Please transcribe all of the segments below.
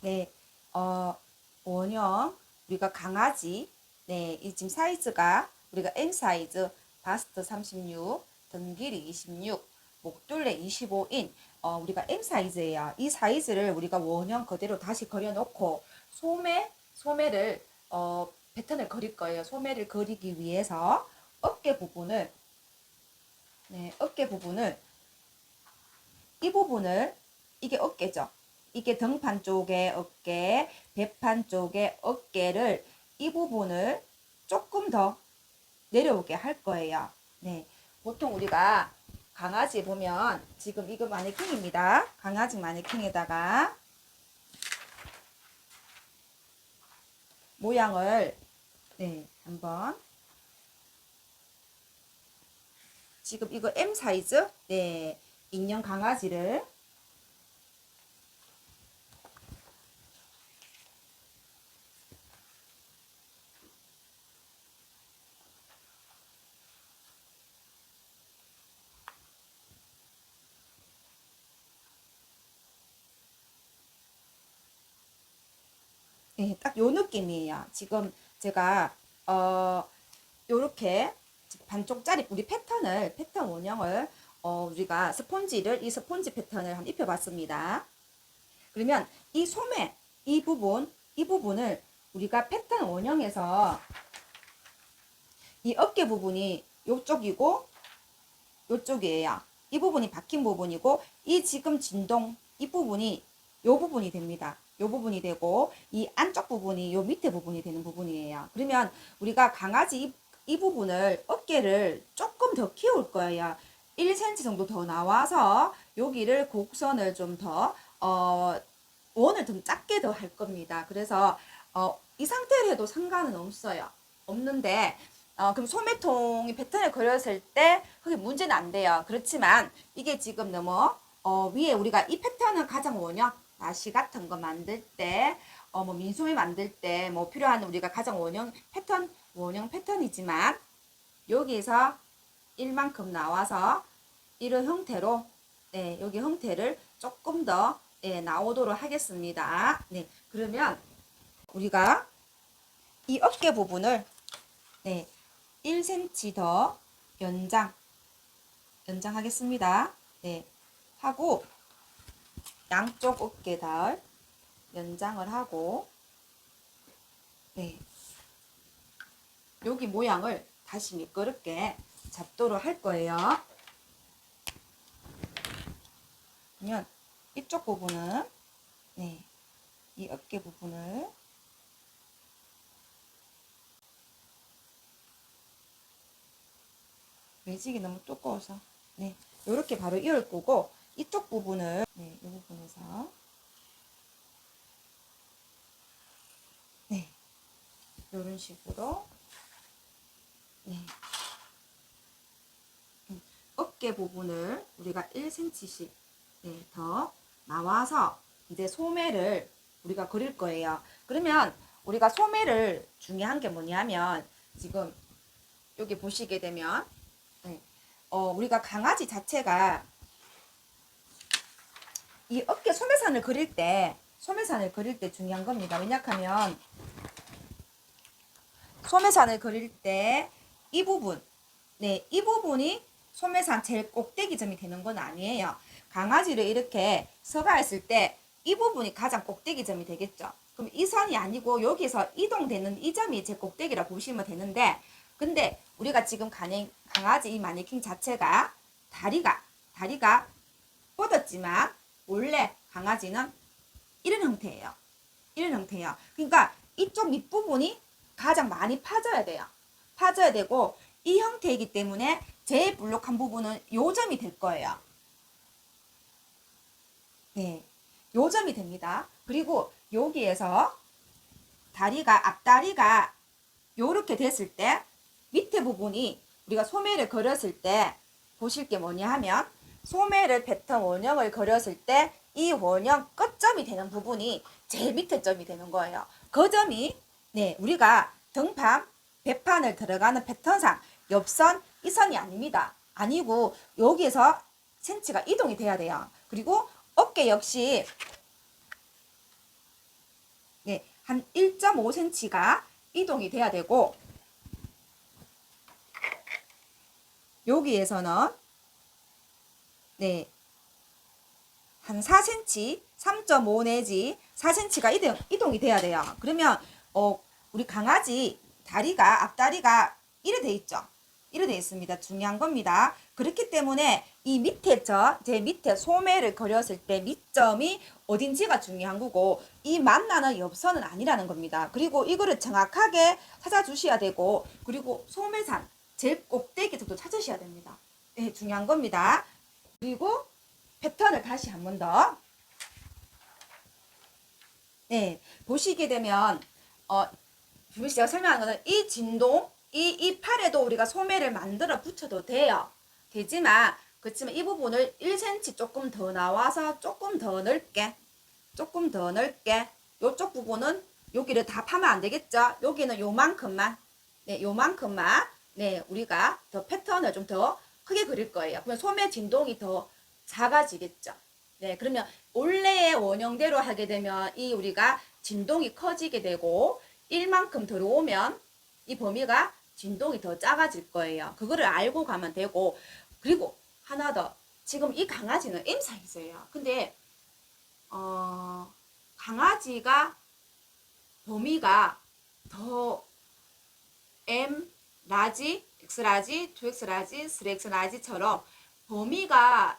네, 원형, 우리가 강아지, 네, 이 지금 사이즈가 우리가 M 사이즈, 바스트 36, 등 길이 26, 목둘레 25인, 우리가 M 사이즈예요. 이 사이즈를 우리가 원형 그대로 다시 그려놓고, 소매를, 패턴을 그릴 거예요. 소매를 그리기 위해서 어깨 부분을, 네, 어깨 부분을, 이 부분을, 이게 어깨죠. 이게 등판 쪽의 어깨, 배판 쪽의 어깨를, 이 부분을 조금 더 내려오게 할 거예요. 네. 보통 우리가 강아지 보면 지금 이거 마네킹입니다. 강아지 마네킹에다가 모양을 네, 한번 지금 이거 M 사이즈 네, 인형 강아지를 네, 딱 요 느낌이에요. 지금 제가 요렇게 반쪽짜리 우리 패턴 원형을 우리가 이 스폰지 패턴을 한번 입혀봤습니다. 그러면 이 소매 이 부분을 우리가 패턴 원형에서 이 어깨 부분이 요쪽이고 요쪽이에요. 이 부분이 박힌 부분이고 이 지금 진동 이 부분이 요 부분이 됩니다. 요 부분이 되고 이 안쪽 부분이 요 밑에 부분이 되는 부분이에요. 그러면 우리가 강아지 이 부분을 어깨를 조금 더 키울 거예요. 1cm 정도 더 나와서 여기를 곡선을 좀 더 원을 좀 작게 더 할 겁니다. 그래서 이 상태로 해도 상관은 없어요. 없는데 그럼 소매통이 패턴을 그렸을 때 그게 문제는 안 돼요. 그렇지만 이게 지금 너무 위에 우리가 이 패턴은 가장 원형 나시 같은 거 만들 때 뭐 민소매 만들 때 뭐 필요한 우리가 가장 원형 패턴이지만 여기에서 1만큼 나와서 이런 형태로 네, 여기 형태를 조금 더 네, 나오도록 하겠습니다. 네, 그러면 우리가 이 어깨 부분을 네, 1cm 더 연장하겠습니다. 네, 하고 양쪽 어깨달 연장을 하고 네, 여기 모양을 다시 미끄럽게 잡도록 할 거예요. 그러면 이쪽 부분은 네, 이 어깨 부분을 매직이 너무 두꺼워서 네, 이렇게 바로 이을 거고 이쪽 부분을 네, 이 부분에서 네, 이런 식으로 네, 어깨 부분을 우리가 1cm씩 네, 더 나와서 이제 소매를 우리가 그릴 거예요. 그러면 우리가 소매를 중요한 게 뭐냐면 지금 여기 보시게 되면 네, 우리가 강아지 자체가 이 어깨 소매산을 그릴 때 중요한 겁니다. 왜냐하면 소매산을 그릴 때 이 부분 네, 이 부분이 소매산 제일 꼭대기점이 되는 건 아니에요. 강아지를 이렇게 서가했을 때 이 부분이 가장 꼭대기점이 되겠죠. 그럼 이 선이 아니고 여기서 이동되는 이 점이 제 꼭대기라 보시면 되는데 근데 우리가 지금 강아지 이 마네킹 자체가 다리가 뻗었지만 원래 강아지는 이런 형태예요. 그러니까 이쪽 밑부분이 가장 많이 파져야 돼요. 파져야 되고 이 형태이기 때문에 제일 볼록한 부분은 요 점이 될 거예요. 네, 요 점이 됩니다. 그리고 여기에서 앞다리가 요렇게 됐을 때 밑에 부분이 우리가 소매를 그렸을 때 보실 게 뭐냐 하면 소매를 패턴 원형을 그렸을 때 이 원형 끝점이 되는 부분이 제일 밑에 점이 되는 거예요. 그 점이 네, 우리가 등판, 배판을 들어가는 패턴상 옆선, 이 선이 아닙니다. 아니고 여기에서 센치가 이동이 돼야 돼요. 그리고 어깨 역시 한 1.5cm가 이동이 돼야 되고, 여기에서는 네, 한 4cm, 3.5 내지 4cm가 이동이 돼야 돼요. 그러면 우리 강아지 다리가, 앞다리가 이래 돼 있죠. 이래 돼 있습니다. 중요한 겁니다. 그렇기 때문에 이 밑에 제 밑에 소매를 그렸을 때 밑점이 어딘지가 중요한 거고, 이 만나는 옆선은 아니라는 겁니다. 그리고 이거를 정확하게 찾아주셔야 되고, 그리고 소매산 제일 꼭대기부터 찾으셔야 됩니다. 네, 중요한 겁니다. 그리고 패턴을 다시 한 번 더. 네, 보시게 되면 제가 설명한 거는 이 진동, 이 팔에도 우리가 소매를 만들어 붙여도 돼요. 되지만 그렇지만 이 부분을 1cm 조금 더 나와서 조금 더 넓게 요쪽 부분은 여기를 다 파면 안 되겠죠. 여기는 요만큼만, 네, 요만큼만, 네, 우리가 더 패턴을 좀 더 크게 그릴 거예요. 그러면 소매 진동이 더 작아지겠죠. 네, 그러면 원래의 원형대로 하게 되면 이 우리가 진동이 커지게 되고 1만큼 들어오면 이 범위가 진동이 더 작아질 거예요. 그거를 알고 가면 되고, 그리고 하나 더, 지금 이 강아지는 M 사이즈예요. 근데 강아지가 범위가 더 M 라지, X 라지, 2X 라지, 3X 라지처럼 범위가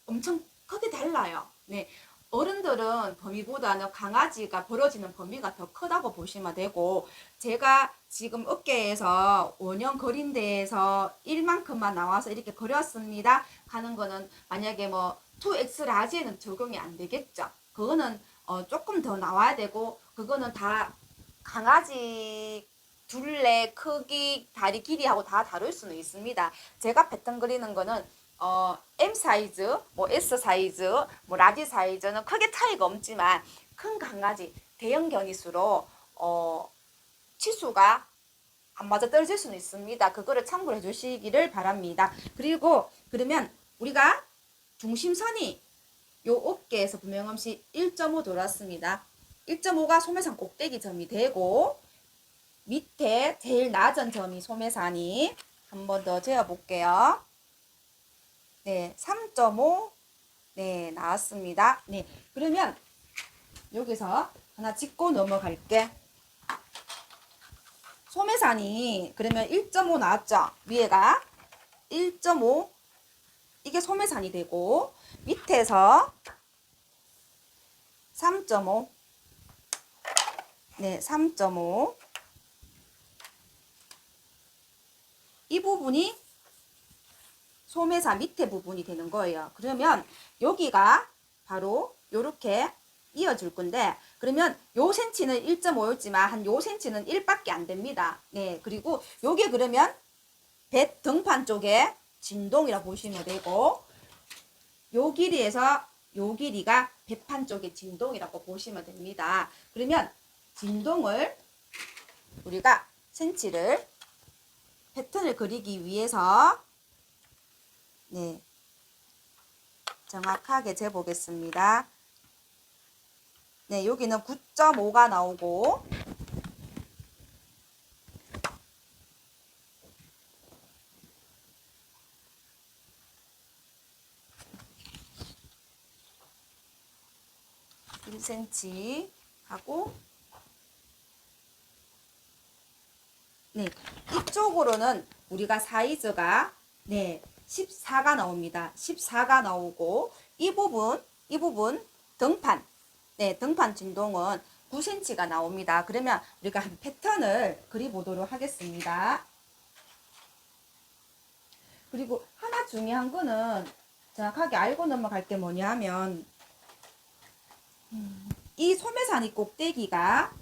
엄청 크게 달라요. 네, 어른들은 범위보다는 강아지가 벌어지는 범위가 더 크다고 보시면 되고, 제가 지금 어깨에서 원형 그린 데에서 1만큼만 나와서 이렇게 그렸습니다 하는 거는 만약에 뭐 2X 라지에는 적용이 안 되겠죠. 그거는 조금 더 나와야 되고, 그거는 다 강아지 둘레 크기, 다리 길이하고 다 다를 수는 있습니다. 제가 패턴 그리는 거는 M 사이즈, 뭐 S 사이즈, 뭐 라지 사이즈는 크게 차이가 없지만 큰 강아지, 대형 견이수로 치수가 안 맞아 떨어질 수는 있습니다. 그거를 참고해 주시기를 바랍니다. 그리고 그러면 우리가 중심선이 요 어깨에서 분명함시 1.5 돌았습니다. 1.5가 소매산 꼭대기 점이 되고, 밑에 제일 낮은 점이 소매산이, 한 번 더 재어 볼게요. 네, 3.5, 네, 나왔습니다. 네, 그러면 여기서 하나 짚고 넘어갈게. 소매산이 그러면 1.5 나왔죠? 위에가 1.5, 이게 소매산이 되고, 밑에서 3.5, 네, 3.5, 이 부분이 소매사 밑에 부분이 되는 거예요. 그러면 여기가 바로 요렇게 이어줄 건데, 그러면 요 센치는 1.5였지만 한 요 센치는 1밖에 안 됩니다. 네, 그리고 요게 그러면 배 등판 쪽에 진동이라고 보시면 되고, 요 길이에서 요 길이가 배판 쪽의 진동이라고 보시면 됩니다. 그러면 진동을 우리가 센치를 패턴을 그리기 위해서 네, 정확하게 재보겠습니다. 네, 여기는 9.5가 나오고, (1cm) 하고, 네, 이쪽으로는 우리가 사이즈가 네, 14가 나옵니다. 14가 나오고, 이 부분 등판, 네, 등판 진동은 9cm가 나옵니다. 그러면 우리가 한 패턴을 그려보도록 하겠습니다. 그리고 하나 중요한 거는 정확하게 알고 넘어갈 게 뭐냐면, 이 소매산이 꼭대기가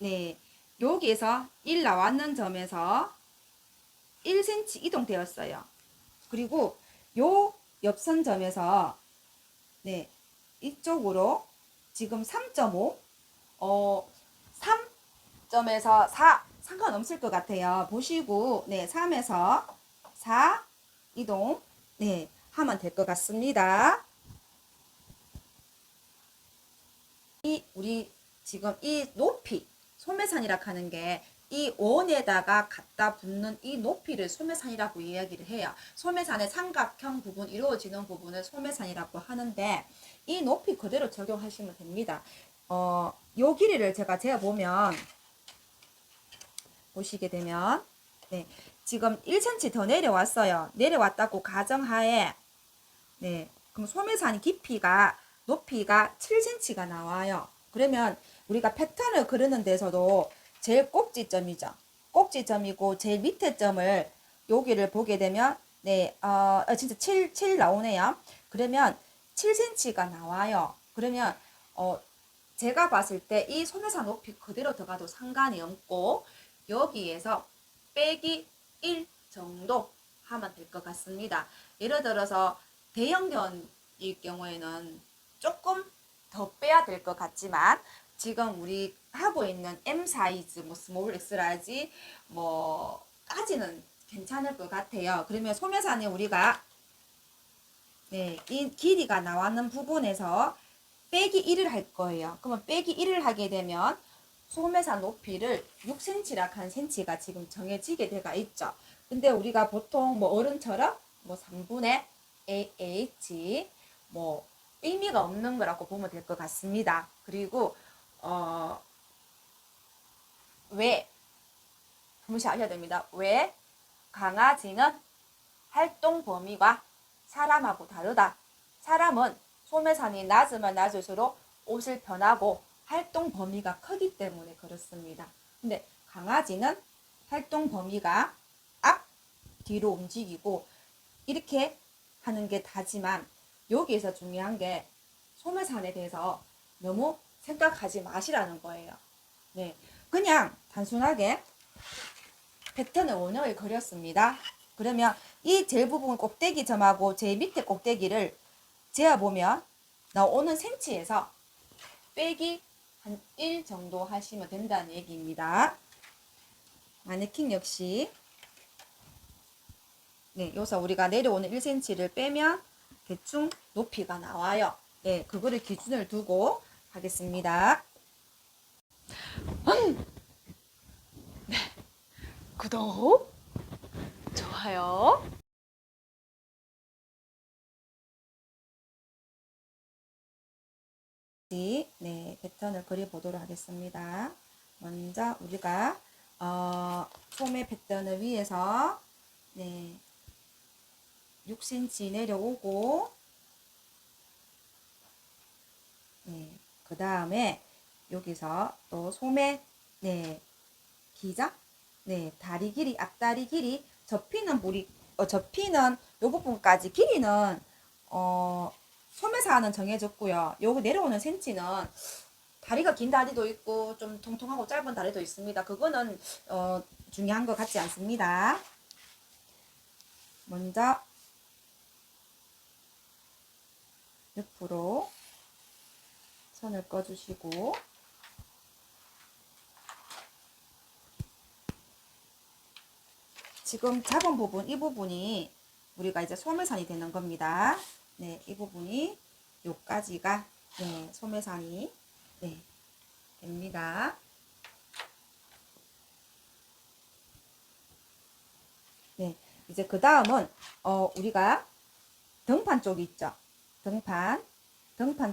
네, 여기에서 1 나왔는 점에서 1cm 이동되었어요. 그리고 요 옆선 점에서 네, 이쪽으로 지금 3.5, 3점에서 4 상관없을 것 같아요. 보시고 네, 3에서 4 이동 네, 하면 될 것 같습니다. 이 우리 지금 이 높이, 소매산이라 하는 게 이 원에다가 갖다 붙는 이 높이를 소매산이라고 이야기를 해요. 소매산의 삼각형 부분, 이루어지는 부분을 소매산이라고 하는데, 이 높이 그대로 적용하시면 됩니다. 요 길이를 제가 재어보면, 보시게 되면, 네, 지금 1cm 더 내려왔어요. 내려왔다고 가정하에, 네, 그럼 소매산 깊이가, 높이가 7cm가 나와요. 그러면 우리가 패턴을 그리는 데서도 제일 꼭지점이죠. 꼭지점이고 제일 밑에 점을 여기를 보게 되면 네, 진짜 7 나오네요. 그러면 7cm가 나와요. 그러면 제가 봤을 때 이 소매산 높이 그대로 들어가도 상관이 없고 여기에서 빼기 1 정도 하면 될 것 같습니다. 예를 들어서 대형견일 경우에는 조금 더 빼야 될 것 같지만 지금 우리 하고 있는 M 사이즈, 뭐 스몰 X라지 뭐까지는 괜찮을 것 같아요. 그러면 소매산에 우리가 네, 이 길이가 나왔는 부분에서 빼기 1을 할 거예요. 그러면 빼기 1을 하게 되면 소매산 높이를 6cm라 한 cm가 지금 정해지게 되어 있죠. 근데 우리가 보통 뭐 어른처럼 뭐 3분의 AH 뭐 의미가 없는 거라고 보면 될 것 같습니다. 그리고 왜 분명히 아셔야 됩니다. 왜 강아지는 활동 범위가 사람하고 다르다. 사람은 소매산이 낮으면 낮을수록 옷을 변하고 활동 범위가 크기 때문에 그렇습니다. 근데 강아지는 활동 범위가 앞, 뒤로 움직이고 이렇게 하는 게 다지만 여기에서 중요한 게 소매산에 대해서 너무 생각하지 마시라는 거예요. 네, 그냥 단순하게 패턴의 원형을 그렸습니다. 그러면 이 제일 부분 꼭대기 점하고 제일 밑에 꼭대기를 재어보면 나오는 센치에서 빼기 한 1 정도 하시면 된다는 얘기입니다. 마네킹 역시 네, 여기서 우리가 내려오는 1cm를 빼면 대충 높이가 나와요. 네, 그거를 기준을 두고 하겠습니다. 구독, 좋아요. 네, 패턴을 그려보도록 하겠습니다. 먼저 우리가 소매 패턴을 위해서 네, 6cm 내려오고 네, 그 다음에 여기서 또 소매 네, 기장 네, 다리 길이, 앞다리 길이 접히는 접히는 요 부분까지 길이는 소매사는 정해졌고요. 요거 내려오는 센치는 다리가 긴 다리도 있고 좀 통통하고 짧은 다리도 있습니다. 그거는 중요한 것 같지 않습니다. 먼저 옆으로 선을 꺼주시고 지금 잡은 부분, 이 부분이 우리가 이제 소매산이 되는 겁니다. 네, 이 부분이 요까지가 네, 소매산이 네, 됩니다. 네, 이제 그 다음은 우리가 등판 쪽이 있죠. 등판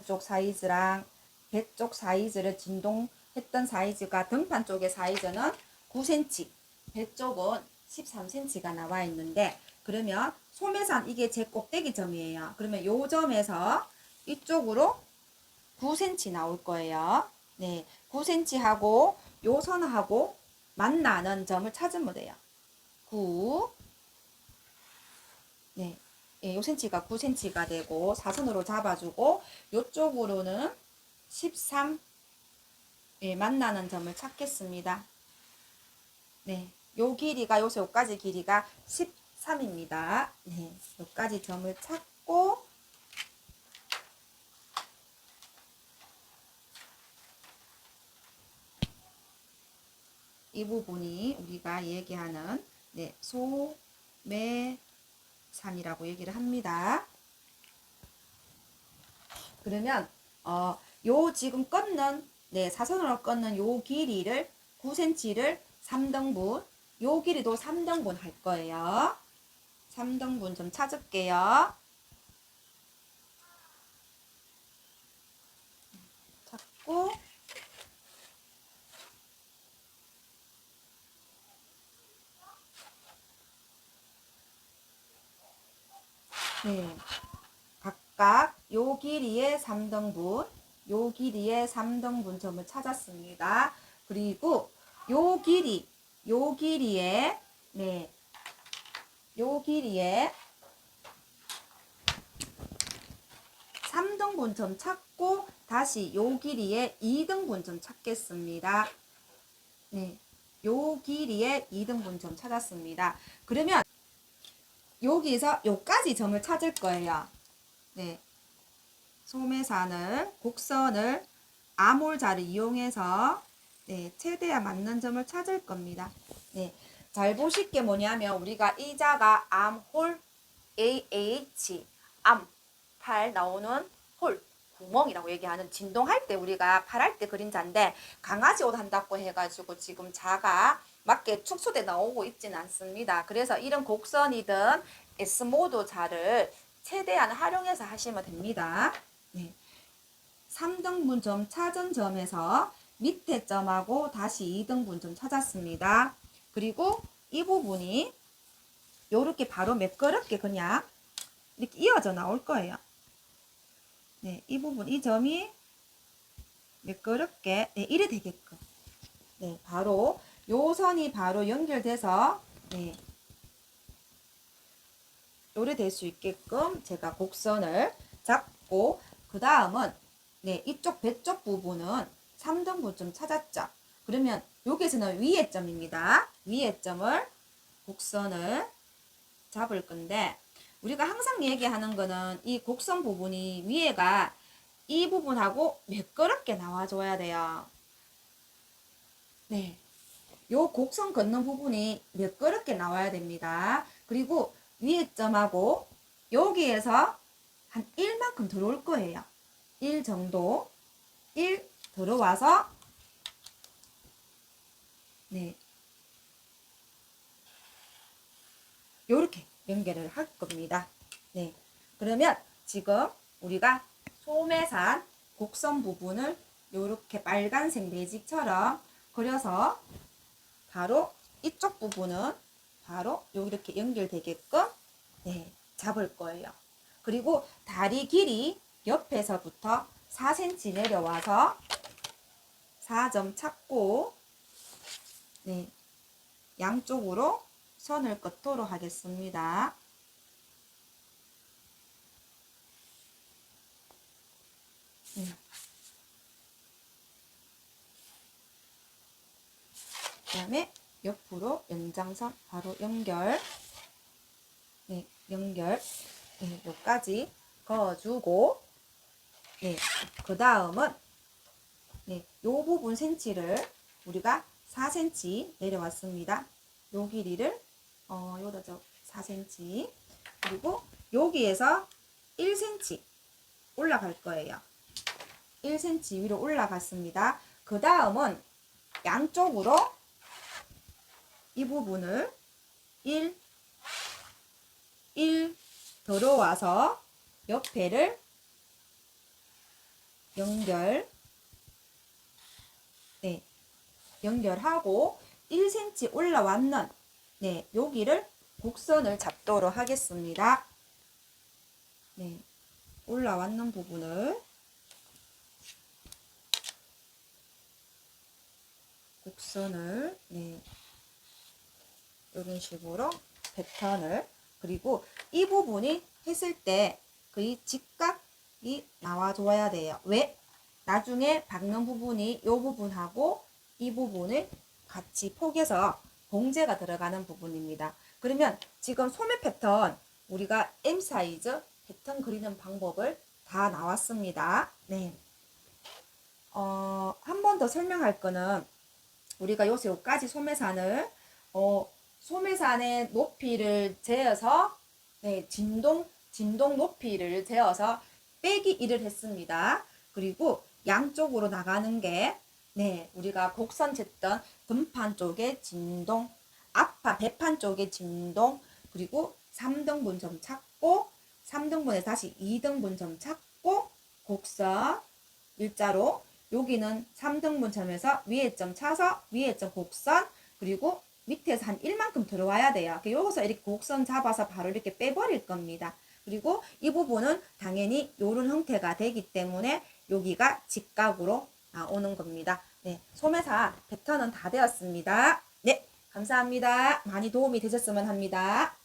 쪽 사이즈랑 배 쪽 사이즈를 진동했던 사이즈가 등판 쪽의 사이즈는 9cm, 배 쪽은 13cm가 나와 있는데 그러면 소매산 이게 제 꼭대기 점이에요. 그러면 요 점에서 이쪽으로 9cm 나올 거예요. 네, 9cm 하고 요 선하고 만나는 점을 찾으면 돼요. 9 네, 예, 요 센치가 9cm가 되고 사선으로 잡아주고 요쪽으로는 13 예, 만나는 점을 찾겠습니다. 네, 요 길이가 요까지 길이가 13입니다. 네, 요까지 점을 찾고 이 부분이 우리가 얘기하는 네, 소매산이라고 얘기를 합니다. 그러면 요 지금 끊는 네, 사선으로 끊는 요 길이를 9cm를 3등분, 요 길이도 3등분 할 거예요. 3등분 좀 찾을게요. 찾고, 네, 각각 요 길이의 3등분, 요 길이의 3등분 점을 찾았습니다. 그리고 요 길이에, 네, 요 길이에 3등분 점 찾고 다시 요 길이에 2등분 점 찾겠습니다. 네, 요 길이에 2등분 점 찾았습니다. 그러면 여기서 요까지 점을 찾을 거예요. 네, 소매산을 곡선을 아몰자를 이용해서 네, 최대한 맞는 점을 찾을 겁니다. 네, 잘 보실 게 뭐냐면 우리가 이 자가 암홀 AH 암 팔 나오는 홀 구멍이라고 얘기하는 진동할 때 우리가 팔할 때 그림자인데 강아지 옷 한다고 해가지고 지금 자가 맞게 축소돼 나오고 있지는 않습니다. 그래서 이런 곡선이든 S모드 자를 최대한 활용해서 하시면 됩니다. 네. 3등분 점 찾은 점에서 밑에 점하고 다시 2등분 점 찾았습니다. 그리고 이 부분이 요렇게 바로 매끄럽게 그냥 이렇게 이어져 나올 거예요. 네, 이 부분, 이 점이 매끄럽게, 네, 이래 되게끔. 네, 바로, 요 선이 바로 연결돼서, 네, 요래 될 수 있게끔 제가 곡선을 잡고, 그 다음은, 네, 이쪽 배 쪽 부분은 3등분 좀 찾았죠. 그러면 여기서는 위에 점입니다. 위에 점을 곡선을 잡을 건데, 우리가 항상 얘기하는 거는 이 곡선 부분이 위에가 이 부분하고 매끄럽게 나와줘야 돼요. 네. 요 곡선 걷는 부분이 매끄럽게 나와야 됩니다. 그리고 위에 점하고 여기에서 한 1만큼 들어올 거예요. 1 정도. 1 들어와서 네. 요렇게 연결을 할 겁니다. 네. 그러면 지금 우리가 소매산 곡선 부분을 요렇게 빨간색 매직처럼 그려서 바로 이쪽 부분은 바로 요렇게 연결되게끔 네, 잡을 거예요. 그리고 다리 길이 옆에서부터 4cm 내려와서 4점 찾고 네, 양쪽으로 선을 긋도록 하겠습니다. 그 다음에 옆으로 연장선 바로 연결. 네, 연결. 네, 여기까지 그어주고, 네, 그 다음은, 네, 요 부분 센치를 우리가 4cm 내려왔습니다. 요 길이를, 요다 4cm. 그리고 여기에서 1cm 올라갈 거예요. 1cm 위로 올라갔습니다. 그 다음은 양쪽으로 이 부분을 1 들어와서 옆에를 연결, 네, 연결하고 1cm 올라왔는, 네, 여기를 곡선을 잡도록 하겠습니다. 네, 올라왔는 부분을 곡선을, 네, 이런 식으로 패턴을, 그리고 이 부분이 했을 때 그 직각이 나와줘야 돼요. 왜? 나중에 박는 부분이 이 부분하고 이 부분을 같이 폭에서 봉제가 들어가는 부분입니다. 그러면 지금 소매 패턴 우리가 M 사이즈 패턴 그리는 방법을 다 나왔습니다. 네. 한 번 더 설명할 거는 우리가 요새까지 소매산을 소매산의 높이를 재어서 네, 진동 높이를 재어서 빼기 1을 했습니다. 그리고 양쪽으로 나가는 게 네, 우리가 곡선 쟀던 등판 쪽의 진동, 앞판 배판 쪽의 진동, 그리고 3등분 점 찾고 3등분에서 다시 2등분 점 찾고 곡선 일자로 여기는 3등분 점에서 위에 점 차서 위에 점 곡선 그리고 밑에서 한 1만큼 들어와야 돼요. 여기서 이렇게 곡선 잡아서 바로 이렇게 빼버릴 겁니다. 그리고 이 부분은 당연히 요런 형태가 되기 때문에 여기가 직각으로 나오는 겁니다. 네, 소매사 패턴은 다 되었습니다. 네, 감사합니다. 많이 도움이 되셨으면 합니다.